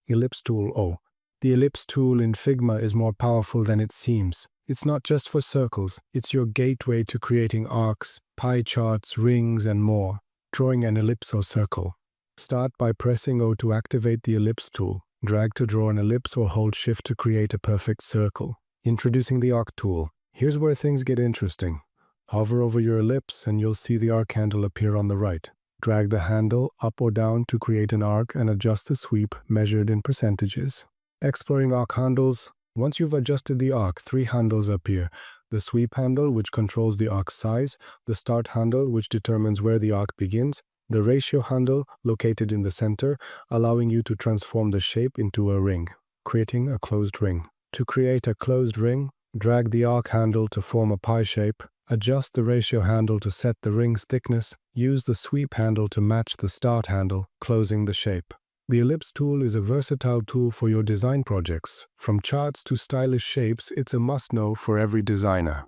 Ellipse tool. Oh, the ellipse tool in Figma is more powerful than it seems. It's not just for circles, it's your gateway to creating arcs, pie charts, rings, and more. Drawing an ellipse or circle. Start by pressing O to activate the ellipse tool. Drag to draw an ellipse or hold Shift to create a perfect circle. Introducing the arc tool. Here's where things get interesting. Hover over your ellipse and you'll see the arc handle appear on the right. Drag the handle up or down to create an arc and adjust the sweep measured in percentages. Exploring arc handles. Once you've adjusted the arc, 3 handles appear. The sweep handle, which controls the arc size, the start handle, which determines where the arc begins, the ratio handle, located in the center, allowing you to transform the shape into a ring, creating a closed ring. To create a closed ring, drag the arc handle to form a pie shape, adjust the ratio handle to set the ring's thickness, use the sweep handle to match the start handle, closing the shape. The ellipse tool is a versatile tool for your design projects. From charts to stylish shapes, it's a must-know for every designer.